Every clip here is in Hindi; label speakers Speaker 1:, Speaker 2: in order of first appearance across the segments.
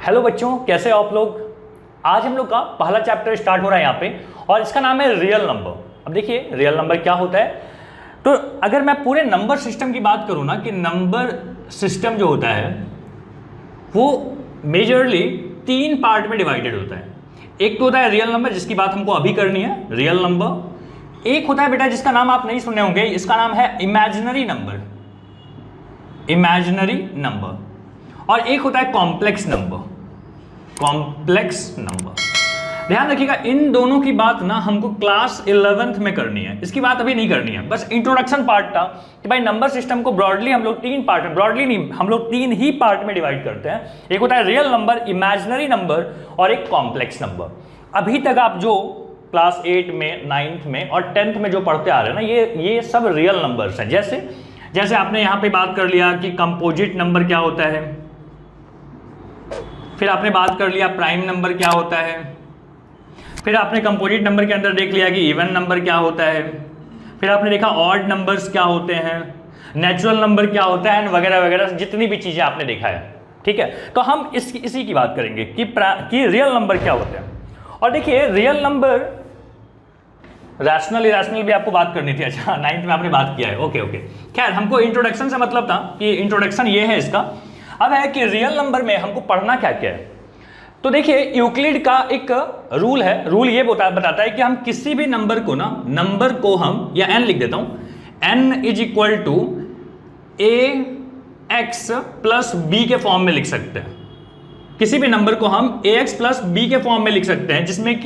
Speaker 1: हेलो बच्चों, कैसे हो आप लोग। आज हम लोग का पहला चैप्टर स्टार्ट हो रहा है यहाँ पे और इसका नाम है रियल नंबर। अब देखिए रियल नंबर क्या होता है। तो अगर मैं पूरे नंबर सिस्टम की बात करूँ ना कि नंबर सिस्टम जो होता है वो मेजरली 3 पार्ट में डिवाइडेड होता है। एक तो होता है रियल नंबर जिसकी बात हमको अभी करनी है, रियल नंबर। एक होता है बेटा जिसका नाम आप नहीं सुने होंगे, इसका नाम है इमेजिनरी नंबर, इमेजिनरी नंबर। और एक होता है कॉम्प्लेक्स नंबर, कॉम्प्लेक्स नंबर। ध्यान रखिएगा इन दोनों की बात ना हमको क्लास 11th में करनी है, इसकी बात अभी नहीं करनी है। बस इंट्रोडक्शन पार्ट था कि भाई नंबर सिस्टम को ब्रॉडली हम लोग 3 पार्ट में, ब्रॉडली नहीं, हम लोग 3 ही पार्ट में डिवाइड करते हैं। एक होता है रियल नंबर, इमेजिनरी नंबर और एक कॉम्प्लेक्स नंबर। अभी तक आप जो क्लास 8 में, 9th में और 10th में जो पढ़ते आ रहे हैं ना, ये सब रियल नंबर्स हैं। जैसे आपने यहाँ पे बात कर लिया कि कंपोजिट नंबर क्या होता है, फिर आपने बात कर लिया प्राइम नंबर क्या होता है, फिर आपने कंपोजिट नंबर के अंदर देख लिया कि इवन नंबर क्या होता है, फिर आपने देखा ऑड नंबर्स क्या होते हैं, नेचुरल नंबर क्या होता है, वगैरह वगैरह जितनी भी चीज़ें आपने देखा है। ठीक है, तो हम इसी की बात करेंगे कि रियल नंबर क्या होते हैं। और देखिए रियल नंबर, रैशनल इरेशनल भी आपको बात करनी थी। अच्छा 9th में आपने बात किया है, ओके। खैर हमको इंट्रोडक्शन से मतलब था कि इंट्रोडक्शन ये है इसका। अब है कि रियल नंबर में हमको पढ़ना क्या क्या है। तो देखिए यूक्लिड का एक रूल है, रूल ये बताता है कि हम किसी भी नंबर को ना, नंबर को हम, या n लिख देता हूं, n is equal to ax plus b के फॉर्म में लिख सकते हैं। किसी भी नंबर को हम ax प्लस b के फॉर्म में लिख सकते हैं, जिसमें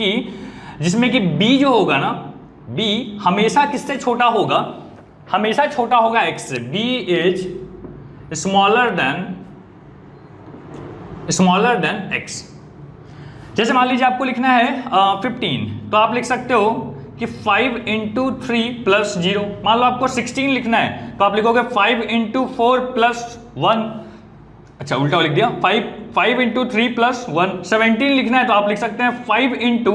Speaker 1: कि b जो होगा ना, b हमेशा किससे छोटा होगा, हमेशा छोटा होगा x से। b is smaller than x। जैसे मान लीजिए आपको लिखना है 15, तो आप लिख सकते हो कि 5 इंटू 3 प्लस 0। मान लो आपको 16 लिखना है तो आप लिखोगे 5 इंटू 4 प्लस 1। अच्छा उल्टा लिख दिया, 5 इंटू 3 प्लस 1। 17 लिखना है तो आप लिख सकते हैं 5 इंटू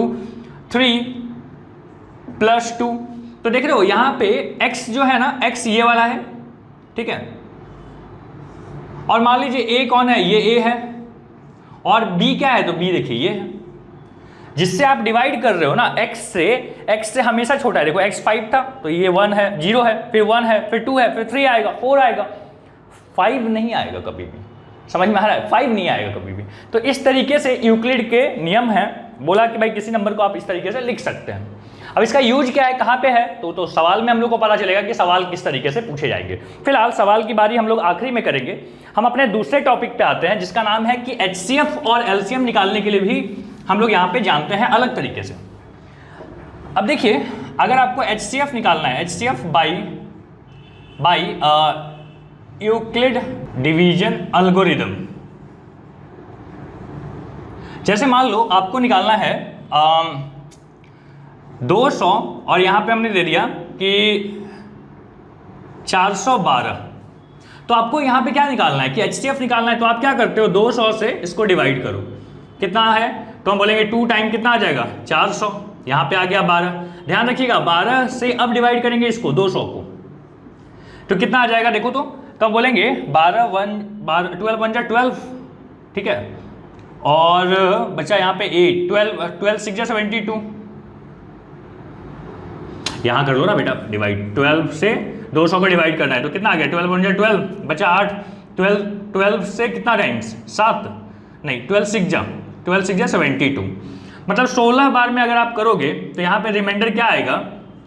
Speaker 1: 3 प्लस 2। तो देख रहे हो यहां पे x जो है ना, x ये वाला है, ठीक है। और मान लीजिए a कौन है, ये a है, और b क्या है, तो b देखिए ये है। जिससे आप डिवाइड कर रहे हो ना x से हमेशा छोटा है। देखो x 5 था तो ये 1 है, 0 है, फिर 1 है, फिर 2 है, फिर 3 आएगा, 4 आएगा, 5 नहीं आएगा कभी भी। समझ में आ रहा है, 5 नहीं आएगा कभी भी। तो इस तरीके से यूक्लिड के नियम है, बोला कि भाई किसी नंबर को आप इस तरीके से लिख सकते हैं। अब इसका यूज क्या है, कहाँ पे है, तो सवाल में हम लोग को पता चलेगा कि सवाल किस तरीके से पूछे जाएंगे। फिलहाल सवाल की बारी हम लोग आखिरी में करेंगे। हम अपने दूसरे टॉपिक पे आते हैं जिसका नाम है कि HCF और LCM निकालने के लिए भी हम लोग यहाँ पे जानते हैं अलग तरीके से। अब देखिए अगर आपको HCF निकालना है, HCF by Euclid division algorithm. जैसे मान लो आपको निकालना है 200 और यहाँ पे हमने दे दिया कि 412। तो आपको यहाँ पे क्या निकालना है कि HCF निकालना है। तो आप क्या करते हो, 200 से इसको डिवाइड करो, कितना है, तो हम बोलेंगे 2 टाइम कितना आ जाएगा 400। यहाँ पे आ गया 12। ध्यान रखिएगा 12 से अब डिवाइड करेंगे इसको 200 को, तो कितना आ जाएगा देखो। तो हम बोलेंगे 12 1 12, ठीक है। और बचा यहाँ पे 8, 12 6 72। यहाँ कर लो ना बेटा डिवाइड, 12 से 200 को डिवाइड करना है तो कितना आ गया, 12 12, बचा 8। 12 से कितना टाइम्स, 7 नहीं, 12 6 72। मतलब 16 बार में अगर आप करोगे तो यहाँ पे रिमाइंडर क्या आएगा,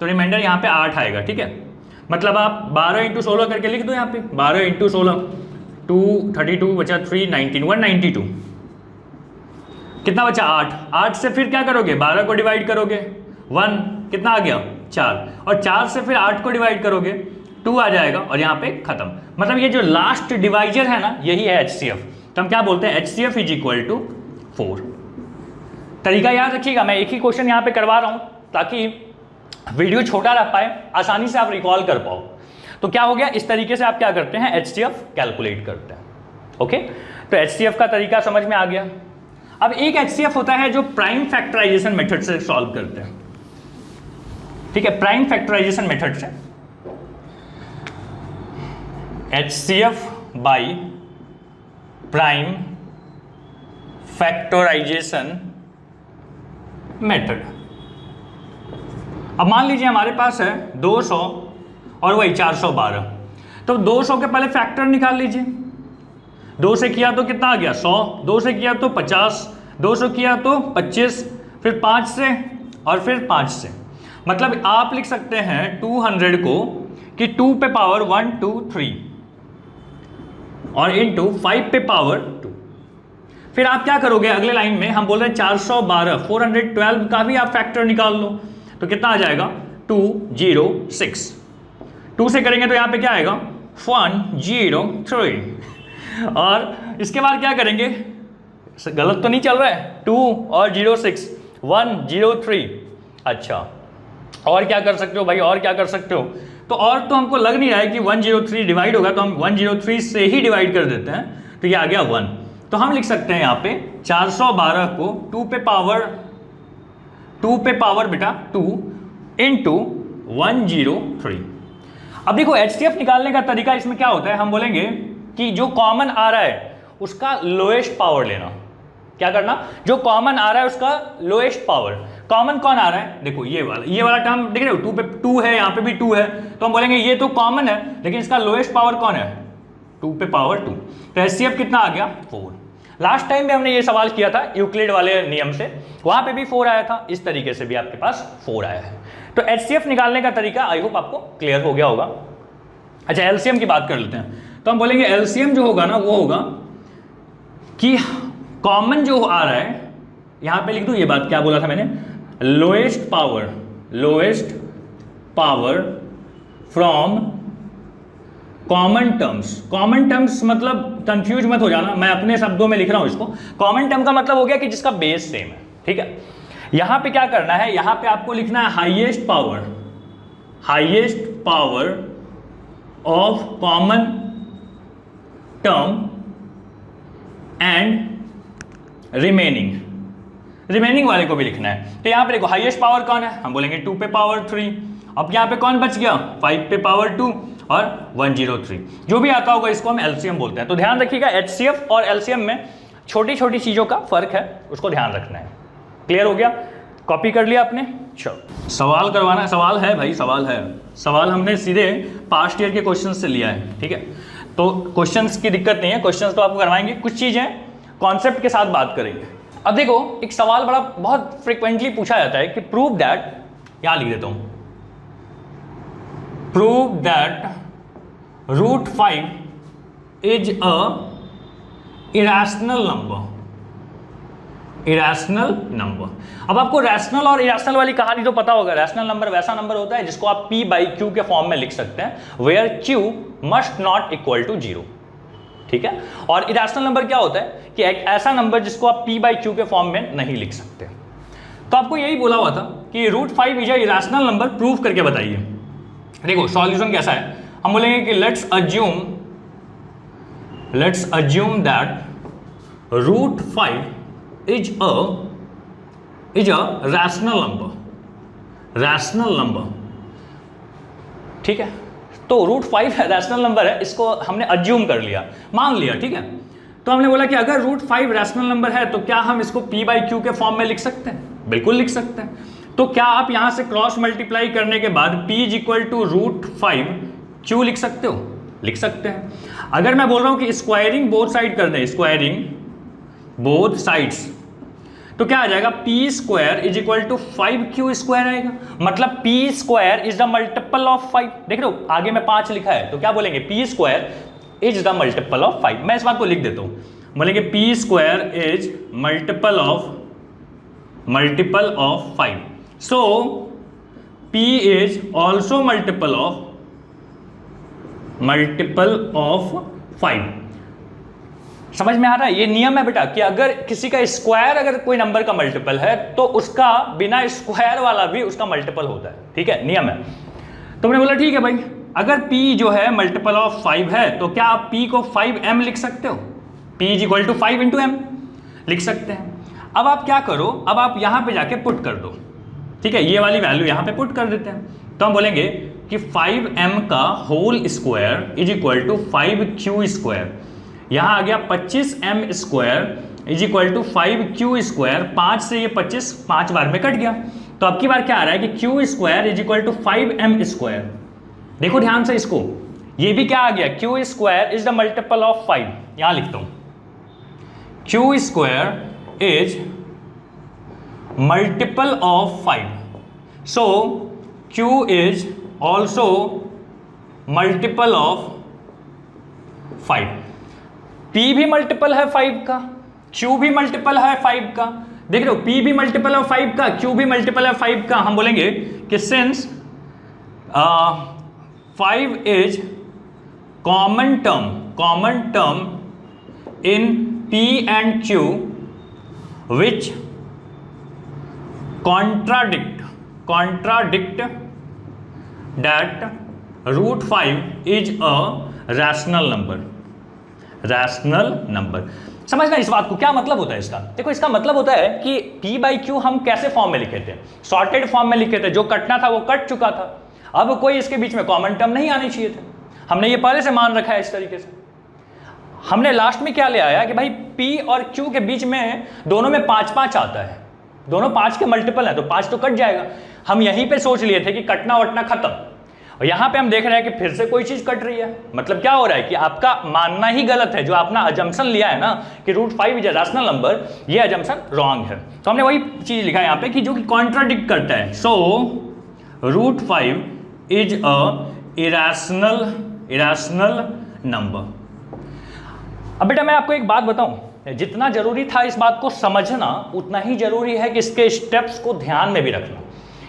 Speaker 1: तो रिमाइंडर यहाँ पे 8 आएगा, ठीक है। मतलब आप 12 इंटू 16 करके लिख दो यहाँ पे, 12 इंटू 16 232, बचा 3 19 192। कितना बचा 8 से फिर क्या करोगे, 12 को डिवाइड करोगे 1, कितना आ गया 4, और 4 से फिर 8 को डिवाइड करोगे 2 आ जाएगा, और यहाँ पे खत्म। मतलब ये जो लास्ट डिवाइजर है ना, यही है HCF। तो हम क्या बोलते हैं, HCF इज इक्वल टू 4। तरीका याद रखिएगा, मैं एक ही क्वेश्चन यहाँ पे करवा रहा हूँ ताकि वीडियो छोटा रह पाए, आसानी से आप रिकॉल कर पाओ। तो क्या हो गया, इस तरीके से आप क्या करते हैं, HCF कैलकुलेट करते हैं। ओके, तो HCF का तरीका समझ में आ गया। अब एक HCF होता है जो प्राइम फैक्टराइजेशन मेथड से सॉल्व करते हैं, ठीक है। प्राइम फैक्टराइजेशन मेथड से HCF by prime factorization method. अब मान लीजिए हमारे पास है 200 और वही 412, तो 200 के पहले फैक्टर निकाल लीजिए। 2 से किया तो कितना आ गया 100, 2 से किया तो 50, 200 किया तो 25, फिर 5 से और फिर 5 से। मतलब आप लिख सकते हैं 200 को कि 2 पे पावर 1 2 3 और इंटू 5 पे पावर 2। फिर आप क्या करोगे अगले लाइन में, हम बोल रहे हैं 412, 412 का भी आप फैक्टर निकाल लो तो कितना आ जाएगा 206। 2 से करेंगे तो यहाँ पे क्या आएगा 103 और इसके बाद क्या करेंगे, गलत तो नहीं चल रहा है, 2 और 06 103। अच्छा और क्या कर सकते हो भाई, और क्या कर सकते हो, तो और तो हमको लग नहीं रहा है कि 103 डिवाइड होगा, तो हम 103 से ही डिवाइड कर देते हैं, तो ये आ गया 1। तो हम लिख सकते हैं यहाँ पे 412 को 2 पे पावर बेटा 2 इंटू 103। अब देखो HCF निकालने का तरीका इसमें क्या होता है, हम बोलेंगे कि जो कॉमन आ रहा है उसका लोएस्ट पावर लेना। क्या करना, जो कॉमन आ रहा है उसका लोएस्ट पावर। कॉमन कौन आ रहा है, देखो ये वाला टर्म देख रहे हो, 2 पे 2 है, यहाँ पे भी 2 है, तो हम बोलेंगे ये तो कॉमन है लेकिन इसका लोएस्ट पावर कौन है 2 पे पावर 2। तो HCF कितना आ गया 4। लास्ट टाइम भी हमने ये सवाल किया था यूक्लिड वाले नियम से, वहां पे भी 4 आया था, इस तरीके से भी आपके पास 4 आया है। तो HCF निकालने का तरीका आई होप आपको क्लियर हो गया होगा। अच्छा LCM की बात कर लेते हैं, तो हम बोलेंगे LCM जो होगा ना वो होगा कि कॉमन जो आ रहा है, यहां पे लिख दूं ये बात क्या बोला था मैंने, lowest power from common terms मतलब कंफ्यूज मत हो जाना, मैं अपने शब्दों में लिख रहा हूं इसको। कॉमन टर्म का मतलब हो गया कि जिसका बेस सेम है, ठीक है। यहां पे क्या करना है, यहां पे आपको लिखना है highest power of common term and remaining वाले को भी लिखना है। तो यहां पे देखो हाईएस्ट पावर कौन है, हम बोलेंगे 2 पे पावर 3। अब यहां पे कौन बच गया 5 पे पावर 2 और 103, जो भी आता होगा इसको हम LCM बोलते हैं। तो ध्यान रखिएगा HCF और LCM में छोटी छोटी चीजों का फर्क है, उसको ध्यान रखना है। क्लियर हो गया, कॉपी कर लिया आपने। चलो सवाल करवाना, सवाल है भाई, सवाल हमने सीधे पास्ट ईयर के क्वेश्चन से लिया है, ठीक है। तो क्वेश्चंस की दिक्कत नहीं है, क्वेश्चंस तो आपको करवाएंगे, कुछ चीजें कॉन्सेप्ट के साथ बात करेंगे। अब देखो एक सवाल बहुत फ्रिक्वेंटली पूछा जाता है कि प्रूव दैट, यहां लिख देता हूं, prove that √5 is a irrational number. अब आपको रैशनल और इरेशनल वाली कहानी तो पता होगा। रैशनल नंबर वैसा नंबर होता है जिसको आप P/Q के फॉर्म में लिख सकते हैं, where Q must not equal to 0, ठीक है। और इरेशनल नंबर क्या होता है कि एक ऐसा नंबर जिसको आप P/Q के फॉर्म में नहीं लिख सकते। तो आपको यही बोला हुआ था कि √5 is a irrational number, prove करके बताइए। देखो सॉल्यूशन कैसा है, हम बोलेंगे कि let's assume that √5 is a rational number, ठीक है। तो √5 रैशनल नंबर है, इसको हमने अज्यूम कर लिया, मान लिया, ठीक है। तो हमने बोला कि अगर √5 रैशनल नंबर है तो क्या हम इसको P/Q के फॉर्म में लिख सकते हैं, बिल्कुल लिख सकते हैं। तो क्या आप यहां से क्रॉस मल्टीप्लाई करने के बाद P is equal to √5 Q लिख सकते हो, लिख सकते हैं। अगर मैं बोल रहा हूं कि स्क्वायरिंग बोथ साइड कर दें, स्क्वायरिंग बोथ साइड्स, तो क्या आ जाएगा P square is equal to 5Q square आएगा। मतलब P square is the multiple of 5। देख रहे हो आगे में 5 लिखा है, तो क्या बोलेंगे P square is the multiple of 5। मैं इस बात को लिख देता हूं, बोलेंगे P square is multiple of 5। So P is also multiple of 5। समझ में आ रहा है, ये नियम है बेटा कि अगर किसी का स्क्वायर अगर कोई नंबर का मल्टीपल है तो उसका बिना स्क्वायर वाला भी उसका मल्टीपल होता है, ठीक है, नियम है। तो मैंने बोला ठीक है भाई, अगर P जो है मल्टीपल ऑफ 5 है तो क्या आप P को 5m लिख सकते हो, P is equal to 5 into m लिख सकते हैं। अब आप क्या करो, अब आप यहां पे जाके पुट कर दो, ठीक है, ये वाली वैल्यू यहां पे पुट कर देते हैं। तो हम बोलेंगे कि 5m का whole square is equal to 5Q square, यहां आ गया 25m square is equal to 5q², 5 से ये 25 5 बार में कट गया। तो अब की बार क्या आ रहा है कि q² is equal to 5m²। देखो ध्यान से इसको, ये भी क्या आ गया, q² is the multiple of 5। यहां लिखता हूं q² is multiple of 5, so q is also multiple of 5। p भी मल्टीपल है 5 का, q भी मल्टीपल है 5 का। देख रहे हो, p भी मल्टीपल है 5 का, q भी मल्टीपल है 5 का। हम बोलेंगे कि since 5 is common term in p and q which contradict that √5 is a rational number। समझना इस बात को, क्या मतलब होता है इसका। देखो इसका मतलब होता है कि p/q हम कैसे फॉर्म में लिखे थे, सॉर्टेड फॉर्म में लिखे थे। जो कटना था वो कट चुका था, अब कोई इसके बीच में कॉमन टर्म नहीं आने चाहिए थे। हमने ये पहले से मान रखा है इस तरीके से। हमने लास्ट में क्या ले आया कि भाई p और q के बीच में दोनों में 5-5 आता है, दोनों 5 के मल्टीपल है, तो 5 तो कट जाएगा। हम यहीं पे सोच लिए थे कि कटना वटना खत्म, और यहां पे हम देख रहे हैं कि फिर से कोई चीज कट रही है। मतलब क्या हो रहा है कि आपका मानना ही गलत है, जो आपने अजम्पशन लिया है ना कि √5 इज अ रैशनल नंबर, ये अजम्पशन रॉन्ग है। तो हमने वही चीज लिखा है यहाँ पे कि जो कि कॉन्ट्राडिक्ट करता है। सो √5 इज अ इरेशनल नंबर। अब बेटा मैं आपको एक बात बताऊं, जितना जरूरी था इस बात को समझना, उतना ही जरूरी है कि इसके स्टेप्स को ध्यान में भी रखना।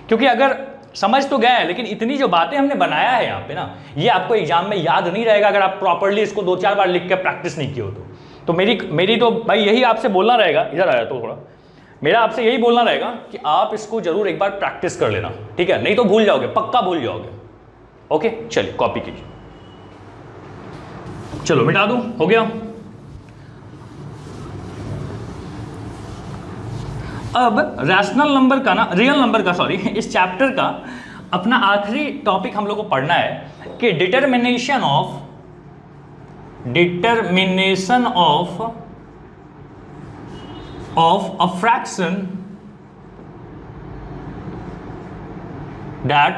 Speaker 1: क्योंकि अगर समझ तो गए हैं, लेकिन इतनी जो बातें हमने बनाया है यहाँ पे ना, ये आपको एग्जाम में याद नहीं रहेगा अगर आप प्रॉपरली इसको 2-4 बार लिख के प्रैक्टिस नहीं की हो तो मेरी तो भाई यही आपसे बोलना रहेगा। इधर आया तो थोड़ा, मेरा आपसे यही बोलना रहेगा कि आप इसको जरूर एक बार प्रैक्टिस कर लेना, ठीक है, नहीं तो भूल जाओगे, पक्का भूल जाओगे। ओके चलिए कॉपी कीजिए, चलो मिटा दूं, हो गया। अब रैशनल नंबर का ना, रियल नंबर का सॉरी, इस चैप्टर का अपना आखिरी टॉपिक हम लोग को पढ़ना है कि determination of a fraction that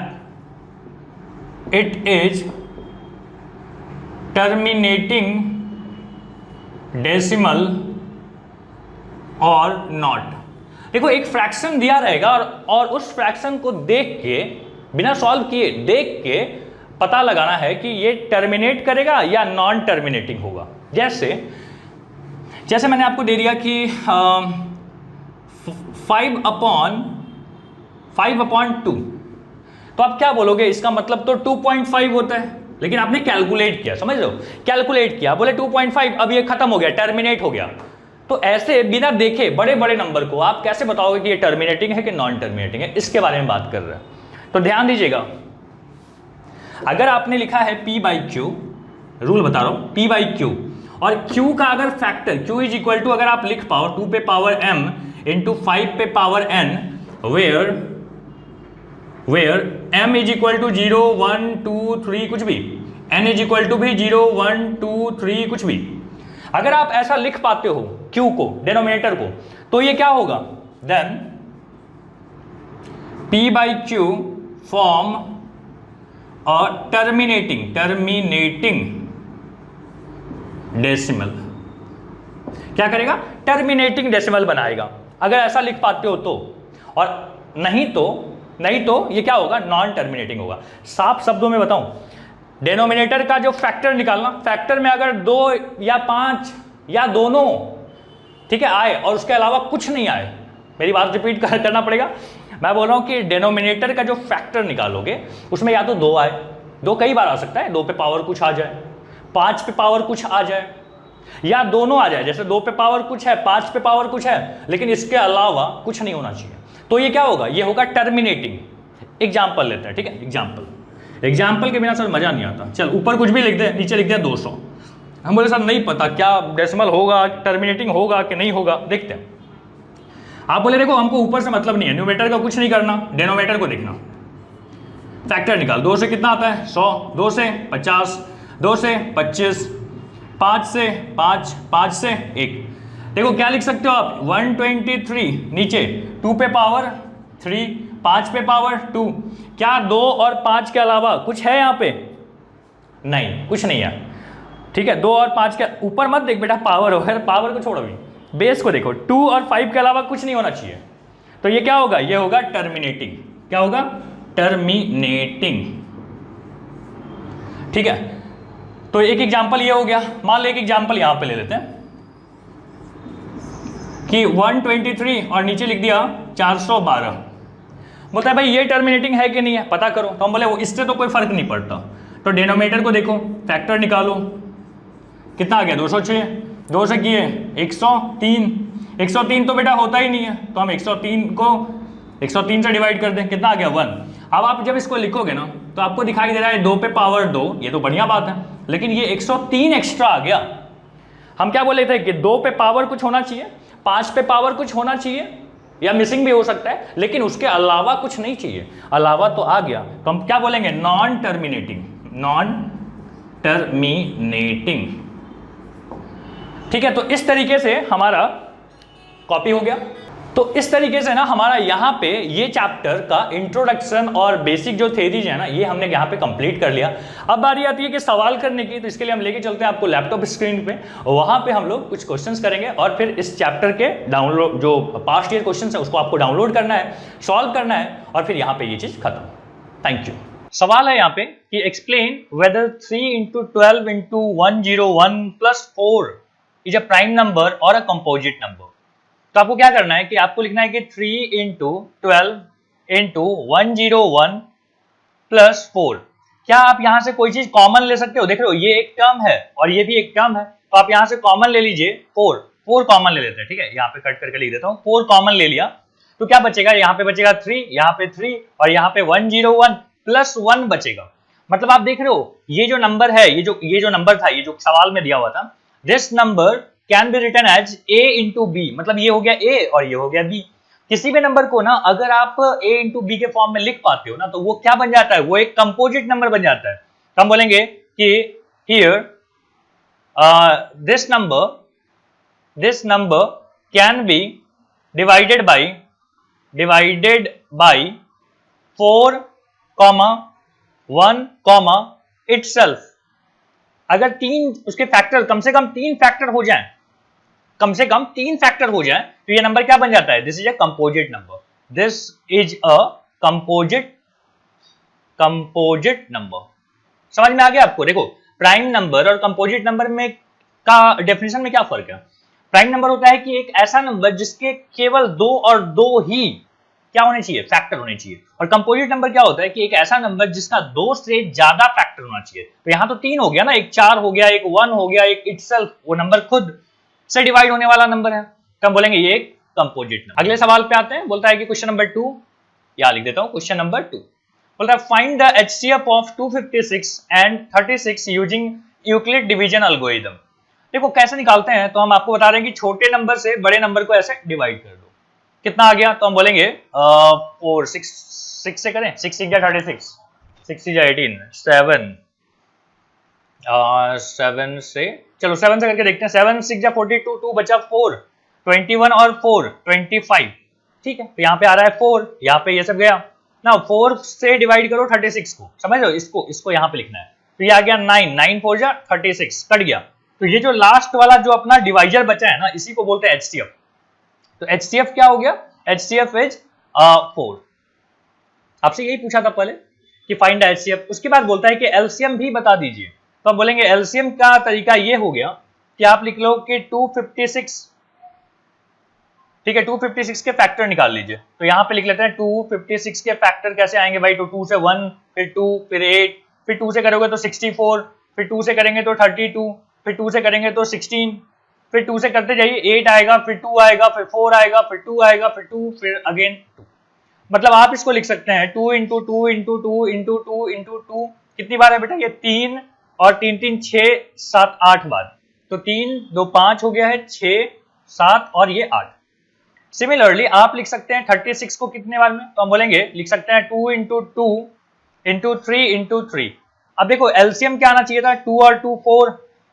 Speaker 1: it is terminating decimal और नॉट। देखो एक फ्रैक्शन दिया रहेगा और उस फ्रैक्शन को देख के, बिना सॉल्व किए देख के पता लगाना है कि ये टर्मिनेट करेगा या नॉन टर्मिनेटिंग होगा। जैसे मैंने आपको दे दिया कि 5/2, तो आप क्या बोलोगे, इसका मतलब तो 2.5 होता है, लेकिन आपने कैलकुलेट किया, समझ लो, कैलकुलेट किया, बोले 2.5, अब ये खत्म हो गया, टर्मिनेट हो गया। तो ऐसे बिना देखे बड़े बड़े नंबर को आप कैसे बताओगे कि ये टर्मिनेटिंग है कि नॉन टर्मिनेटिंग है, इसके बारे में बात कर रहे हैं। तो ध्यान दीजिएगा, अगर आपने लिखा है p/q, रूल बता रहा हूं, p/q, और q का अगर factor q is equal to, अगर आप लिख पाओ 2 पे पावर m इंटू 5 पे power n, where m is equal to 0 1 2 3 कुछ भी, n इज इक्वल टू भी 0 1 2 3 कुछ भी, अगर आप ऐसा लिख पाते हो q को, डिनोमिनेटर को, तो ये क्या होगा, देन p/q फॉर्म और टर्मिनेटिंग डेसिमल। क्या करेगा, टर्मिनेटिंग डेसिमल बनाएगा, अगर ऐसा लिख पाते हो तो। और नहीं तो ये क्या होगा, नॉन टर्मिनेटिंग होगा। साफ शब्दों में बताऊं, डिनोमिनेटर का जो फैक्टर निकालना, फैक्टर में अगर 2 या 5 या दोनों, ठीक है, आए और उसके अलावा कुछ नहीं आए, मेरी बात रिपीट करना पड़ेगा, मैं बोल रहा हूं कि डिनोमिनेटर का जो फैक्टर निकालोगे उसमें या तो 2 आए, 2 कई बार आ सकता है, 2 पे पावर कुछ आ जाए, 5 पे पावर कुछ आ जाए, या दोनों आ जाए, जैसे 2 पे पावर कुछ है, 5 पे पावर कुछ है, लेकिन इसके अलावा कुछ नहीं होना चाहिए। तो ये क्या होगा, ये होगा टर्मिनेटिंग। एग्जाम्पल लेते हैं, ठीक है, एग्जाम्पल के बिना सर मजा नहीं आता। चल ऊपर कुछ भी लिख दे, नीचे लिख दिया 200, हम बोले सर नहीं पता क्या डेसिमल होगा, टर्मिनेटिंग होगा कि नहीं होगा, देखते हैं। आप बोले देखो हमको ऊपर से मतलब नहीं है, न्यूमेटर का कुछ नहीं करना, डिनोमिनेटर को देखना, फैक्टर निकाल। 2 से कितना आता है, 100, 2 से 50, 2 से 25, 5 से 5, 5 से 1। देखो क्या लिख सकते हो आप, 123 नीचे 2 पे पावर 3, 5 पे पावर 2। क्या 2 और 5 के अलावा कुछ है यहाँ पे? नहीं, कुछ नहीं है। ठीक है, 2 और 5 के ऊपर मत देख बेटा, पावर हो है, पावर को छोड़ो, अभी बेस को देखो। 2 और 5 के अलावा कुछ नहीं होना चाहिए। तो ये क्या होगा? ये होगा टर्मिनेटिंग। क्या होगा? टर्मिनेटिंग। ठीक है, तो एक एग्जांपल ये हो गया। मान लो एक एग्जांपल यहां पे ले लेते हैं कि 123 और नीचे लिख दिया 412। बोलता है भाई ये टर्मिनेटिंग है कि नहीं है, पता करो। तो हम बोले वो इससे तो कोई फर्क नहीं पड़ता। तो डिनोमिनेटर को देखो, फैक्टर निकालो, कितना आ गया? 206। 2 से किए 103। 103 तो बेटा होता ही नहीं है, तो हम 103 को 103 से डिवाइड कर दें, कितना आ गया? 1। अब आप जब इसको लिखोगे ना तो आपको दिखाई दे रहा है 2 पे पावर 2, ये तो बढ़िया बात है, लेकिन ये 103 एक्स्ट्रा आ गया। हम क्या बोले थे कि 2 पे पावर कुछ होना चाहिए, 5 पे पावर कुछ होना चाहिए, या मिसिंग भी हो सकता है, लेकिन उसके अलावा कुछ नहीं चाहिए। अलावा तो आ गया, तो हम क्या बोलेंगे? Non terminating. Non terminating. ठीक है, तो इस तरीके से हमारा कॉपी हो गया। तो इस तरीके से ना हमारा यहाँ पे ये चैप्टर का इंट्रोडक्शन और बेसिक जो थ्योरीज है ना, ये हमने यहाँ पे कंप्लीट कर लिया। अब बारी आती है कि सवाल करने की, तो इसके लिए हम लेके चलते हैं आपको लैपटॉप स्क्रीन पे, वहाँ पे हम लोग कुछ क्वेश्चंस करेंगे और फिर इस चैप्टर के डाउनलोड जो पास्ट ईयर क्वेश्चंस है उसको आपको डाउनलोड करना है, सॉल्व करना है, और फिर यहाँ पे ये चीज खत्म। Thank you. सवाल है यहाँ पे कि explain whether 3 into 12 into 101 plus 4 is a prime number और अ कंपोजिट नंबर। तो आपको क्या करना है कि आपको लिखना है कि 3 into 12 into 101 plus 4। क्या आप यहां से कोई चीज कॉमन ले सकते हो? देख रहे हो ये एक टर्म है और ये भी एक टर्म है, तो आप यहां से कॉमन ले लीजिए 4। 4 कॉमन ले लेते हैं। ठीक है, यहाँ पे कट करके लिख देता हूं, 4 कॉमन ले लिया तो क्या बचेगा? यहाँ पे बचेगा 3, यहाँ पे 3 और यहाँ पे 101 प्लस 1 बचेगा। मतलब आप देख रहे हो ये जो नंबर है, ये जो नंबर था, ये जो सवाल में दिया हुआ था, this number can be written as a into b. मतलब ये हो गया a और ये हो गया b। किसी भी नंबर को ना अगर आप a इंटू बी के फॉर्म में लिख पाते हो ना, तो वो क्या बन जाता है? वो एक कंपोजिट नंबर बन जाता है। तो हम बोलेंगे कि here this number can B divided by 4, 1, itself. अगर 3 उसके फैक्टर, कम से कम 3 फैक्टर हो जाएं, तो ये नंबर क्या बन जाता है? This is a composite number. This is a composite number. समझ में आ गया आपको? देखो प्राइम नंबर और कंपोजिट नंबर में का डेफिनेशन में क्या फर्क है? प्राइम नंबर होता है कि एक ऐसा नंबर जिसके केवल 2 और 2 ही क्या होने चाहिए? फैक्टर होने चाहिए। और कंपोजिट नंबर क्या होता है कि एक ऐसा नंबर जिसका 2 से ज्यादा फैक्टर होना चाहिए। तो यहां तो 3 हो गया ना, एक 4 हो गया, एक 1 हो गया, एक इटसेल्फ, वो नंबर खुद से डिवाइड होने वाला नंबर है, तो हम बोलेंगे ये एक कंपोजिट नंबर। अगले सवाल पे आते हैं। बोलता है कि क्वेश्चन नंबर 2, या लिख देता हूं क्वेश्चन नंबर 2। बोलता है find the HCF of 256 and 36 using Euclid division algorithm. देखो कैसे निकालते हैं, तो हम आपको बता रहे हैं कि छोटे नंबर से बड़े नंबर को ऐसे डिवाइड कर दो। कितना आ गया? तो हम बोलेंगे 4, 6 से करें, 6 6 36, 6 18, 7 से, चलो 7 से करके देखते हैं। 7 6 42, 2 बचा 4, 21 और 4 25। ठीक है, तो यहाँ पे आ रहा है 4, यहाँ पे ये सब गया ना। 4 से डिवाइड करो 36 को, समझ लो, इसको यहाँ पे लिखना है। तो ये आ गया 9, 9 4 जा 36, कट गया। तो ये जो लास्ट वाला जो अपना डिवाइजर बचा है ना, इसी को बोलते हैं HCF। तो HCF क्या हो गया? HCF is 4। आपसे यही पूछा था पहले कि फाइंड HCF। उसके बाद बोलता है कि LCM भी बता दीजिए। तो हम बोलेंगे LCM का तरीका ये हो गया कि आप लिख लो कि 256, ठीक है, 256 के फैक्टर निकाल लीजिए। तो यहां पे लिख लेते हैं 256 के फैक्टर कैसे आएंगे भाई? तो 2 से 1, फिर 2, फिर 8, फिर 2 से करोगे तो 64, फिर 2 से करेंगे तो 32, फिर 2 से करेंगे तो 16, फिर 2 से करते जाइए, 8 आएगा, फिर 2 आएगा, फिर 4 आएगा, फिर 2 आएगा, फिर 2, फिर अगेन 2। मतलब आप इसको लिख सकते हैं 2 इंटू 2 इंटू 2 इंटू 2 इंटू 2। कितनी बार है बेटा? ये 3 और 3 3 6 7 8 बार। तो 3 2 5 हो गया है, 6 7 और ये 8। सिमिलरली आप लिख सकते हैं 36 को कितने बार में? तो हम बोलेंगे लिख सकते हैं 2 इंटू 2 इंटू 3 इंटू 3। अब देखो एलसीएम क्या आना चाहिए था? 2 और 2 4।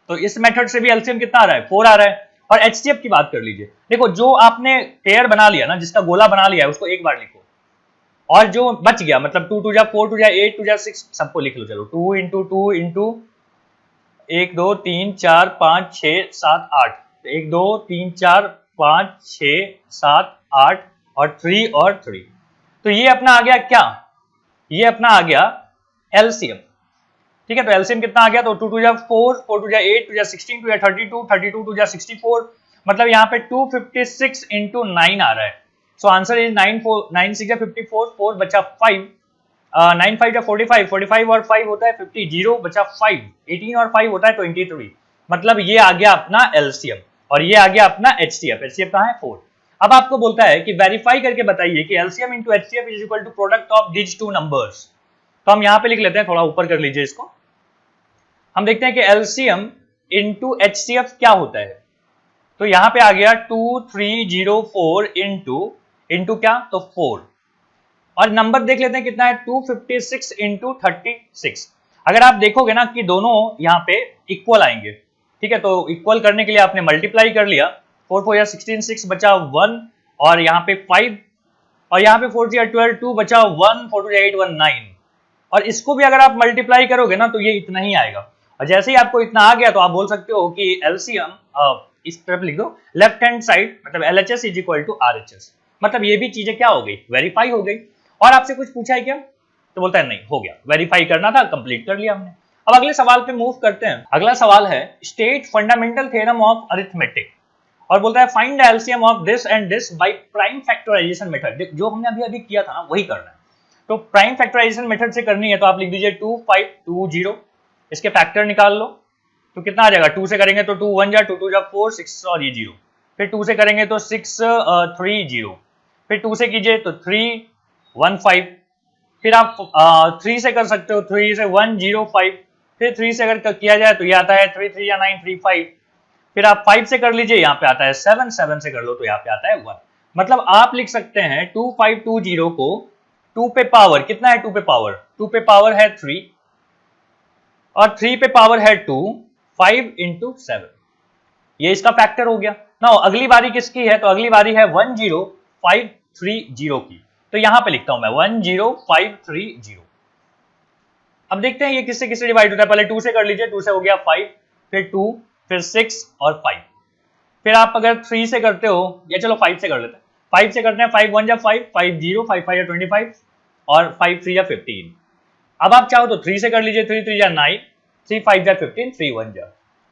Speaker 1: तो इस मेथड से भी एलसीएम कितना आ रहा है? 4 आ रहा है। और HCF की बात कर लीजिए, देखो जो आपने पेयर बना लिया ना, जिसका गोला बना लिया है उसको एक बार लिखो, और जो बच गया मतलब 2 2 जा 4 2 जा 8 2 जा 6 सबको लिख लो। चलो 2 इंटू 2 इंटू 1 2 3 4 5 6 7 8, 1 2 3 4 5 6 7 8 और 3 और 3, तो ये अपना आ गया क्या, ये अपना आ गया LCM। ठीक है, तो LCM कितना आ गया, तो 2 2 जा 4 4 2 जा 8 2 जा 16 2 जा 32 32 2 जा 64, मतलब यहाँ पे 256 इंटू 9 आ रहा है। सो आंसर इज 9 9 6 54 4 बचा 5, 9 5 45 45 और 5 होता है 50, 0 बचा 5, 18 और 5 होता है 23, मतलब ये आ गया अपना LCM और ये आ गया अपना HCF। HCF कहाँ है 4। अब आपको बोलता है कि वेरीफाई करके बताइए कि LCM into HCF is equal to product of these two numbers. तो हम यहाँ पे लिख लेते हैं, थोड़ा ऊपर कर लीजिए इसको, हम देखते हैं कि LCM इंटू HCF क्या होता है। तो यहाँ पे आ गया 2304 इंटू क्या, तो 4, और नंबर देख लेते हैं कितना है 256 इंटू 36। अगर आप देखोगे ना कि दोनों यहाँ पे इक्वल आएंगे, ठीक है, तो इक्वल करने के लिए आपने मल्टीप्लाई कर लिया, 4 4 या 16 6 बचा 1 और यहाँ पे 5 और यहाँ पे 4 या 12 2 बचा 1 4 2 या 8 1 9, और इसको भी अगर आप मल्टीप्लाई करोगे ना तो ये इतना ही आएगा। और जैसे ही आपको इतना आ गया तो आप बोल सकते हो कि LCM इस तरफ लिख दो लेफ्ट हैंड साइड, मतलब LHS is equal to RHS, मतलब ये भी चीजें क्या हो गई, वेरीफाई हो गई। और आपसे कुछ पूछा है क्या, तो बोलता है नहीं, हो गया, वेरीफाई करना था, कंप्लीट कर लिया हमने। अब अगले सवाल पे मूव करते हैं। अगला सवाल है state fundamental theorem of arithmetic, और बोलता है find the LCM of this and this by prime factorization method. जो हमने अभी अभी किया था ना वही करना है, तो प्राइम फैक्टराइजेशन मेथड से करनी है, तो आप लिख दीजिए 2520, इसके फैक्टर निकाल लो, तो कितना आ जाएगा, 2 से करेंगे तो 2 1 जा 2 2 जा 4 6 और ये 0, फिर 2 से करेंगे तो 6 3 0, फिर 2 से कीजिए तो 3 1 5, फिर आप 3 से कर सकते हो, 3 से 1 0 5, फिर 3 से अगर किया जाए तो ये आता है 3 3 या 9 3 5, फिर आप 5 से कर लीजिए, यहाँ पे आता है 7 7 से कर लो तो यहाँ पे आता है 1। मतलब आप लिख सकते हैं 2520 को 2 पे पावर कितना है, 2 पे पावर 2 पे पावर है 3 और 3 पे पावर है 2, 5 इंटू 7, ये इसका फैक्टर हो गया ना। अगली बारी किसकी है, तो अगली बारी है 10530 की, तो यहां पे लिखता हूं मैं 10530। अब देखते हैं ये किससे किससे डिवाइड होता है, पहले 2 से कर लीजिए, 2 से हो गया 5, फिर 2, फिर 6 और 5, फिर आप अगर 3 से करते हो, या चलो 5 से कर लेते हैं, 5 से करते हैं 5 1 जा 5 5 0 5 5 या 25 और 5 3 या 15। अब आप चाहो तो 3 से कर लीजिए, 3 3 या 9 3 5 या 15 3 1 जा,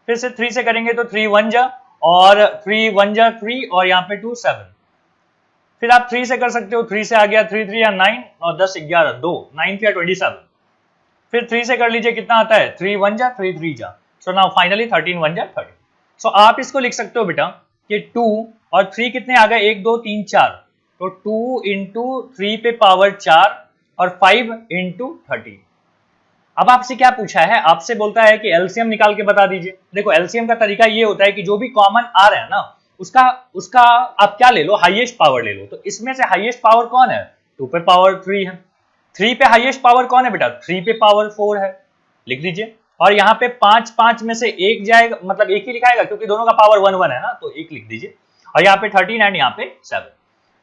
Speaker 1: फिर से 3 से करेंगे तो 3 1 जा और 3 1 जा 3 और यहाँ पे 2 7, फिर आप 3 से कर सकते हो, 3 से आ गया 3 3 या 9 और 10 11 2 9 या 27, फिर 3 से कर लीजिए कितना आता है 3 1 जा 3 3 जा, सो नाउ फाइनली 13 1 जा 30। सो आप इसको लिख सकते हो बेटा कि 2 और 3 कितने आ गए 1 2 3 4, तो 2 इंटू 3 पे पावर 4 और 5 इंटू 30। अब आपसे क्या पूछा है, आपसे बोलता है कि LCM निकाल के बता दीजिए। देखो LCM का तरीका ये होता है कि जो भी कॉमन आ रहा है ना उसका आप क्या ले लो, हाईएस्ट पावर ले लो। तो इसमें से हाईएस्ट पावर कौन है, 2 पे पावर 3 है, 3 पे हाईएस्ट पावर कौन है बेटा, 3 पे पावर 4 है, लिख दीजिए। और यहाँ पे 5 5 में से एक जाएगा, मतलब एक ही लिखाएगा क्योंकि दोनों का पावर 1 1 है ना, तो एक लिख दीजिए। और यहाँ पे 13 एंड यहाँ पे 7,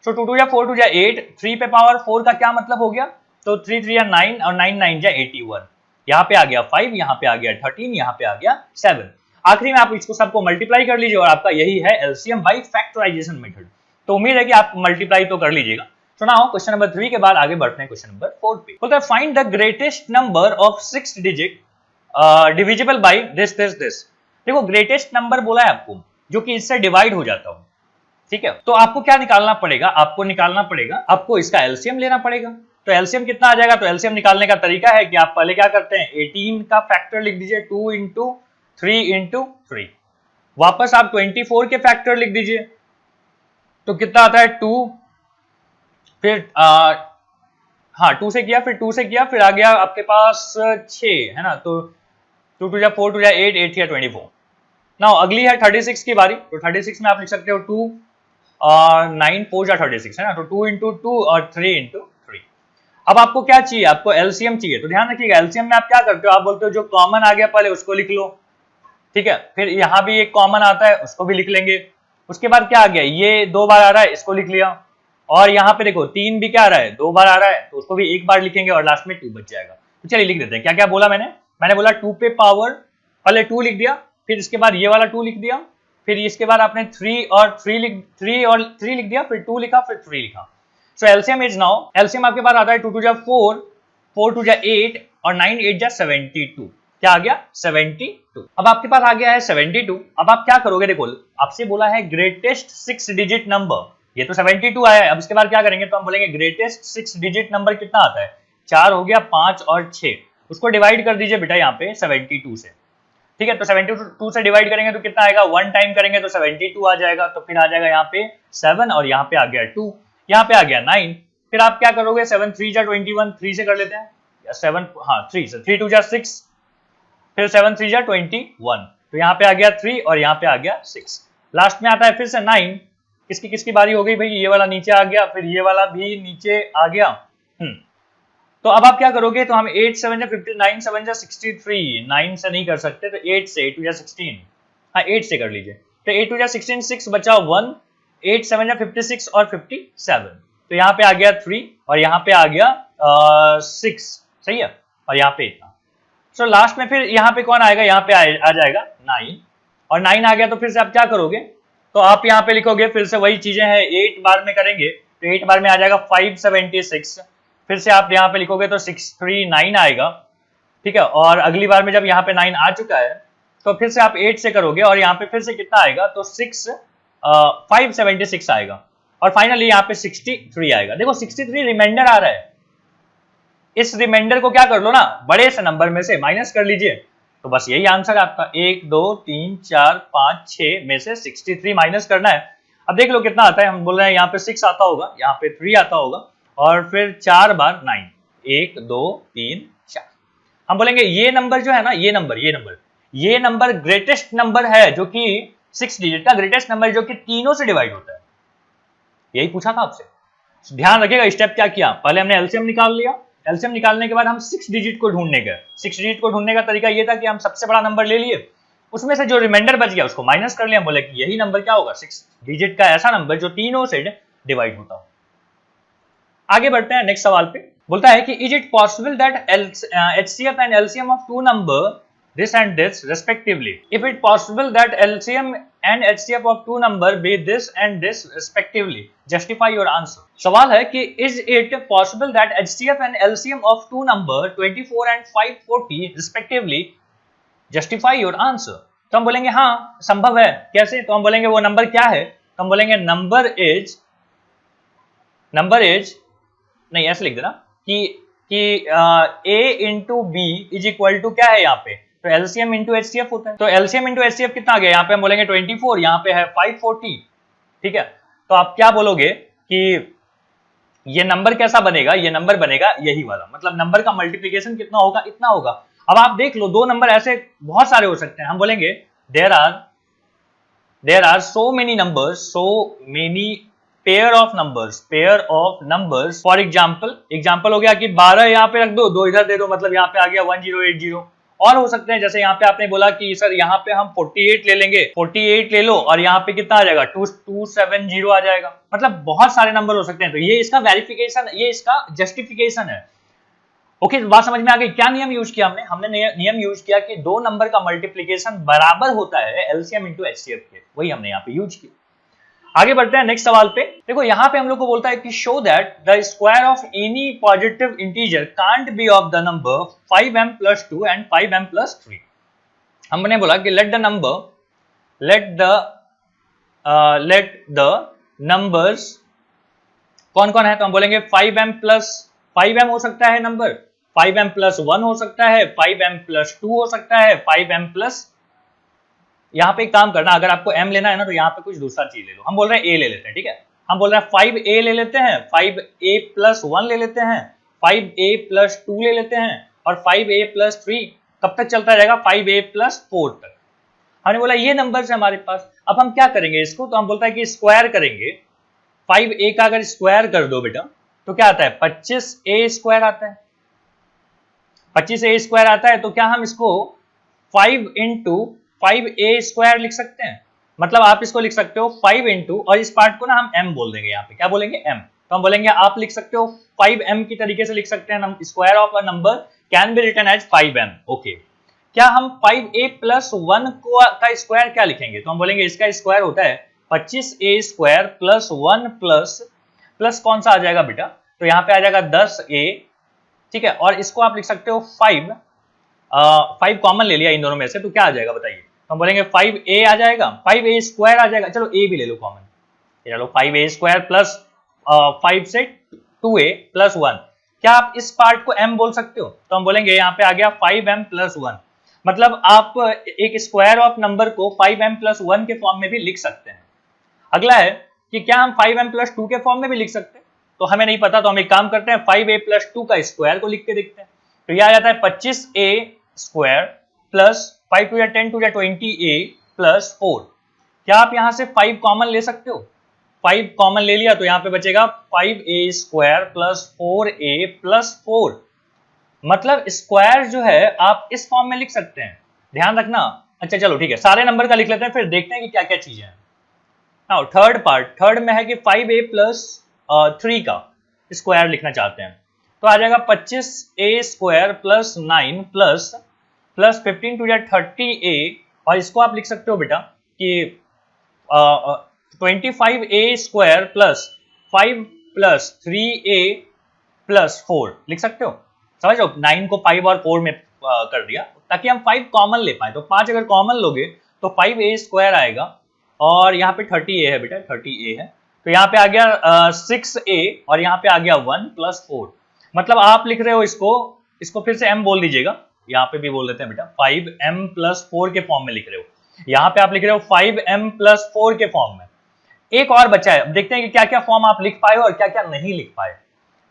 Speaker 1: सो 2 2 या 4 2 या 8, 3 पे पावर 4 का क्या मतलब हो गया, तो 3 3 या 9 और 9 9 या 81, यहाँ पे आ गया 5, यहाँ पे आ गया 13, यहाँ पे आ गया 7। आखिरी में आप इसको सबको मल्टीप्लाई कर लीजिए और आपका यही है LCM बाय फैक्टराइजेशन मेथड। तो उम्मीद है कि आप मल्टीप्लाई तो कर लीजिएगा। तो नाउ क्वेश्चन नंबर 3 के बाद आगे बढ़ते हैं क्वेश्चन नंबर 4 पे। बोलता है find the greatest number of 6 digit divisible by this this this. देखो ग्रेटेस्ट नंबर बोला है आपको जो कि इससे डिवाइड हो जाता हो, ठीक है, तो आपको क्या निकालना पड़ेगा, आपको निकालना पड़ेगा, आपको इसका LCM लेना पड़ेगा। तो LCM कितना आ जाएगा, तो LCM निकालने का तरीका है कि आप पहले क्या करते हैं 18 का फैक्टर लिख दीजिए 2 इंटू 3 इंटू 3, वापस आप 24 के फैक्टर लिख दीजिए, तो कितना आता है 2, फिर हाँ 2 से किया, फिर 2 से किया, फिर आ गया आपके पास 6 है ना, तो 2 2 जा 4 2 जा 8 8 या 24। नाउ अगली है 36 की बारी, तो 36 में आप लिख सकते हो 2 और 9 4 जा 36 है ना, तो 2 इंटू 2 और 3 इंटू 3। अब आपको क्या चाहिए, आपको LCM चाहिए, तो ध्यान रखिएगा LCM में आप क्या करते हो, आप बोलते हो जो कॉमन आ गया पहले उसको लिख लो, ठीक है, फिर यहाँ भी एक कॉमन आता है, उसको भी लिख लेंगे। उसके बाद क्या आ गया, ये 2 बार आ रहा है, इसको लिख लिया। और यहाँ पे देखो 3 भी क्या आ रहा है, 2 बार आ रहा है, तो उसको भी 1 बार लिखेंगे और लास्ट में 2 बच जाएगा। तो चलिए लिख देते हैं। क्या क्या बोला मैंने बोला 2 पे पावर, पहले 2 लिख दिया, फिर इसके बाद ये वाला 2 लिख दिया, फिर इसके बाद आपने 3 और 3 लिख दिया, फिर 2 लिखा, फिर 3 लिखा। सो एलसीएम इज नाउ, एलसीएम आपके पास आता है 2 2 जा 4, 4 2 जा 8 और 9 8 जा 72। क्या आ गया, 72। अब आपके पास आ गया है 72। अब आप क्या करोगे, देखो आपसे बोला है ग्रेटेस्ट 6 डिजिट नंबर, ये तो 72 आया है। अब इसके बाद क्या करेंगे, तो हम बोलेंगे ग्रेटेस्ट 6 डिजिट नंबर कितना आता है, 4 हो गया, 5 और 6, उसको डिवाइड कर दीजिए बेटा यहाँ पे 72 से। ठीक है, तो 72 से डिवाइड करेंगे तो कितना आएगा, 1 टाइम करेंगे तो 72 आ जाएगा, तो फिर आ जाएगा यहाँ पे 7 और यहाँ पे आ गया 2, यहाँ पे आ गया 9। फिर आप क्या करोगे, 7 3 जा 21, 3 से कर लेते हैं, 7 हाँ 3 से, 3 2 जा 6, फिर 7 3 जा 21, तो यहाँ पे आ गया 3 और यहाँ पे आ गया 6। लास्ट में आता है फिर से 9, किसकी किसकी बारी हो गई भाई, ये वाला नीचे आ गया, फिर ये वाला भी नीचे आ गया। तो अब आप क्या करोगे, तो हम 8 7 जा 50, 9 7 जा 63, 9 से नहीं कर सकते, तो 8 से, 8 2 जा 16, हाँ 8 से कर लीजिए, तो 8 2 जा 16, 6 बचा 1, 8 7 जा 56 और 57, तो यहाँ पे आ गया 3 और यहाँ पे आ गया 6, सही है, और यहाँ पे इतना। सो लास्ट में फिर यहाँ पे कौन आएगा, यहाँ पे आ जाएगा 9, और 9 आ गया तो फिर से आप क्या करोगे, तो आप यहाँ पे लिखोगे, फिर से वही चीजें हैं, 8 बार में करेंगे तो 8 बार में आ जाएगा 576, फिर से आप यहाँ पे लिखोगे तो 639 आएगा। ठीक है, और अगली बार में जब यहाँ पे 9 आ चुका है तो फिर से आप 8 से करोगे और यहाँ पे फिर से कितना आएगा, तो 576 आएगा, और फाइनली यहाँ पे 63 आएगा। देखो 63 रिमाइंडर आ रहा है, इस रिमाइंडर को क्या कर लो ना, बड़े से नंबर में से माइनस कर लीजिए, तो बस यही आंसर है आपका। 1 2 3 4 5 6 में से 63 माइनस करना है। अब देख लो कितना आता है, हम बोल रहे हैं यहाँ पे 6 आता होगा, यहाँ पे 3 आता होगा, और फिर 4 बार 9, 1 2 3 4। हम बोलेंगे ये नंबर जो है ना, ये नंबर ग्रेटेस्ट नंबर है, जो कि 6 डिजिट का ग्रेटेस्ट नंबर, जो कि तीनों से डिवाइड होता है। यही पूछा था आपसे। ध्यान रखिएगा, स्टेप क्या किया, पहले हमने एलसीएम निकाल लिया, एलसीएम निकालने के बाद हम 6 डिजिट को ढूंढने गए। 6 डिजिट को ढूंढने का तरीका ये था कि हम सबसे बड़ा नंबर ले लिए, उसमें से जो रिमाइंडर बच गया उसको माइनस कर लिया, बोले कि यही नंबर क्या होगा, 6 डिजिट का ऐसा नंबर जो तीनों से डिवाइड होता हो। आगे बढ़ते हैं नेक्स्ट सवाल पे। बोलता है कि is it possible that HCF and LCM of two number this and this respectively? If it possible that LCM and HCF of two number be this and this respectively, justify your answer. सवाल है कि is it possible that HCF and LCM of two number 24 and 540 respectively, justify your answer. तो हम बोलेंगे हाँ संभव है, कैसे, तो हम बोलेंगे वो नंबर क्या है, तो हम बोलेंगे नंबर इज नहीं ऐसे लिख देना कि A into b is equal to क्या है यहाँ पे, तो एलसीएम इंटू एचसीएफ होता है। तो एलसीएम इंटू एचसीएफ कितना आ गया, यहाँ पे हम बोलेंगे 24, यहाँ पे है 540। ठीक है, तो आप क्या बोलोगे कि ये नंबर कैसा बनेगा, ये नंबर बनेगा यही वाला, मतलब नंबर का मल्टीप्लीकेशन कितना होगा, इतना होगा। अब आप देख लो, दो नंबर ऐसे बहुत सारे हो सकते हैं, हम बोलेंगे there are so many numbers, so many pair of numbers. For example हो गया कि 12 यहाँ पे रख दो, 2 इधर दे दो, मतलब यहाँ पे आ गया 1080। और हो सकते हैं जैसे यहाँ पे आपने बोला कि सर यहाँ पे हम 48 ले लेंगे, 48 ले लो और यहाँ पे कितना आ जाएगा 270 आ जाएगा, मतलब बहुत सारे नंबर हो सकते हैं। तो ये इसका वेरिफिकेशन, ये इसका जस्टिफिकेशन है। ओके, बात समझ में आ गई। क्या नियम यूज किया हमने नियम यूज किया कि दो नंबर का मल्टीप्लीकेशन बराबर होता है एलसीएम इंटू एचसीएफ के, वही हमने यहाँ पे यूज किया। आगे बढ़ते हैं नेक्स्ट सवाल पे। देखो यहाँ पे हम लोग को बोलता है कि show that the square of any positive integer can't be of the number 5m+2 and 5m+3। हमने बोला कि लेट द नंबर्स कौन कौन है, तो हम बोलेंगे 5m हो सकता है नंबर, 5m+1 हो सकता है, 5m+2 हो सकता है, 5m+, यहाँ पे एक काम करना, अगर आपको m लेना है ना तो यहाँ पे कुछ दूसरा चीज ले लो। हम बोल रहे हैं a ले लेते हैं, ठीक है, हम बोल रहे हैं 5a ले लेते हैं, 5a+1 ले लेते हैं, 5a+2 ले लेते हैं, और 5a+3 कब तक चलता रहेगा, 5a+4 तक। हमने बोला ये नंबर है हमारे पास। अब हम क्या करेंगे इसको, तो हम बोलता है कि स्क्वायर करेंगे। 5a का अगर स्क्वायर कर दो बेटा तो क्या आता है, 25a² आता है। 25a² आता है, तो क्या हम इसको 5 इंटू 5a² लिख सकते हैं। मतलब आप इसको लिख सकते हो 5 इंटू, और इस पार्ट को ना हम m बोल देंगे, यहाँ पे क्या बोलेंगे m, तो हम बोलेंगे आप लिख सकते हो 5m की तरीके से लिख सकते हैं, square of a number can be written as 5m। Okay, क्या हम 5a+1 को का स्क्वायर क्या लिखेंगे, तो हम बोलेंगे इसका स्क्वायर होता है 25a² प्लस 1 प्लस कौन सा आ जाएगा बेटा, तो यहाँ पे आ जाएगा 10a, ठीक है, और इसको आप लिख सकते हो 5 कॉमन ले लिया इन दोनों में से, तो क्या आ जाएगा बताइए, तो हम बोलेंगे 5a आ जाएगा, 5a² आ जाएगा, चलो a भी ले लो कॉमन, चलो 5a² प्लस 5 से 2a प्लस 1, क्या आप इस पार्ट को m बोल सकते हो, तो हम बोलेंगे यहाँ पे आ गया 5m+1, मतलब आप एक स्क्वायर ऑफ नंबर को 5m+1 के फॉर्म में भी लिख सकते हैं। अगला है कि क्या हम 5m+2 के फॉर्म में भी लिख सकते हैं, तो हमें नहीं पता, तो हम एक काम करते हैं 5a+2 का स्क्वायर को लिख के देखते हैं, तो यह आ जाता है 25a² प्लस 5 2 10 2 20a प्लस 4, क्या आप यहां से 5 कॉमन ले सकते हो, 5 कॉमन ले लिया तो यहां पे बचेगा 5a² प्लस 4a प्लस 4, मतलब स्क्वायर जो है आप इस फॉर्म में लिख सकते हैं, ध्यान रखना। अच्छा चलो ठीक है, सारे नंबर का लिख लेते हैं, फिर देखते हैं कि क्या क्या चीजें हैं। नाउ थर्ड में है कि 5a+3 का स्क्वायर लिखना चाहते हैं, तो आ जाएगा 25a² प्लस 9 प्लस 15 2 30a, और इसको आप लिख सकते हो बेटा कि 25a² plus 5 plus 3a plus 4 लिख सकते हो, समझ लो 9 को 5 और 4 में कर दिया ताकि हम 5 कॉमन ले पाए, तो 5 अगर कॉमन लोगे तो 5a² आएगा, और यहाँ पे 30a है बेटा, 30a है, तो यहाँ पे आ गया 6a, और यहाँ पे आ गया 1 प्लस 4, मतलब आप लिख रहे हो इसको फिर से m बोल दीजिएगा, यहाँ पे भी बोल देते हैं बेटा 5m+4 के फॉर्म में लिख रहे हो, यहाँ पे आप लिख रहे हो 5m+4 के फॉर्म में। एक और बचा है, देखते हैं कि क्या क्या फॉर्म आप लिख पाए और क्या क्या नहीं लिख पाए,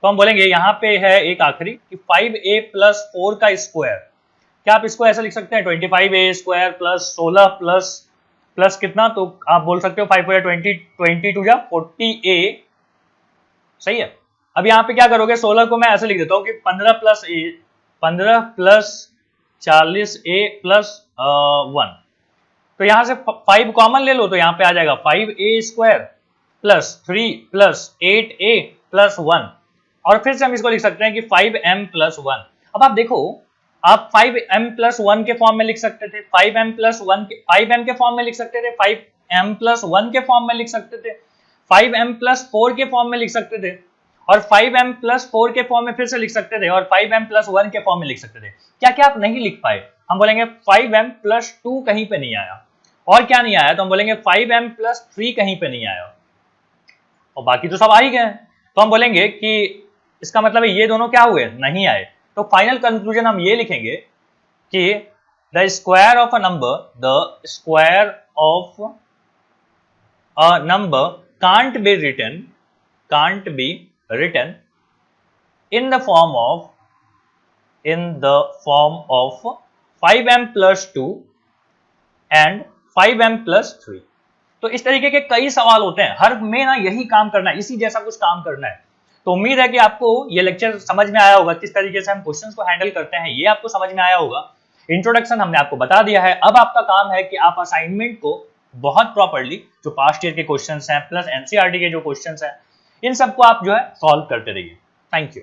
Speaker 1: तो हम बोलेंगे यहाँ पे है एक आखिरी कि 5a+4 का स्क्वायर, क्या आप इसको ऐसा लिख सकते हैं 25a² प्लस 16 प्लस कितना, तो आप बोल सकते हो 5 4 20 22 40a, सही है। अब यहाँ पे क्या करोगे, 16 को मैं ऐसे लिख देता हूँ कि 15 प्लस 40a प्लस 1, तो यहाँ से 5 कॉमन ले लो, तो यहाँ पे आ जाएगा 5a² plus 3 plus 8a plus 1, और फिर से हम इसको लिख सकते हैं कि 5m+1। अब आप देखो, आप 5m+1 के फॉर्म में लिख सकते थे, 5m के फॉर्म में लिख सकते थे, 5m+1 के फॉर्म में लिख सकते थे, 5m+4 के फॉर्म में लिख सकते थे, और 5m+4 के फॉर्म में फिर से लिख सकते थे, और 5m+1 के फॉर्म में लिख सकते थे। क्या क्या आप नहीं लिख पाए, हम बोलेंगे 5m+2 कहीं पे नहीं आया, और क्या नहीं आया, तो हम बोलेंगे 5m+3 कहीं पे नहीं आया, और बाकी तो सब आ ही गए, तो हम बोलेंगे कि इसका मतलब है ये दोनों क्या हुए, नहीं आए। तो फाइनल कंक्लूजन हम ये लिखेंगे कि the square of a number can't be written in the form of 5m+2 and 5m+3। तो इस तरीके के कई सवाल होते हैं, हर में ना यही काम करना है, इसी जैसा कुछ काम करना है। तो उम्मीद है कि आपको ये लेक्चर समझ में आया होगा, किस तरीके से हम क्वेश्चंस को हैंडल करते हैं, ये आपको समझ में आया होगा। इंट्रोडक्शन हमने आपको बता दिया है, अब आपका काम है कि आप असाइनमेंट को बहुत प्रॉपर्ली, जो पास्ट ईयर के क्वेश्चंस हैं प्लस एनसीईआरटी के जो क्वेश्चंस हैं, इन सबको आप जो है सॉल्व करते रहिए। Thank you.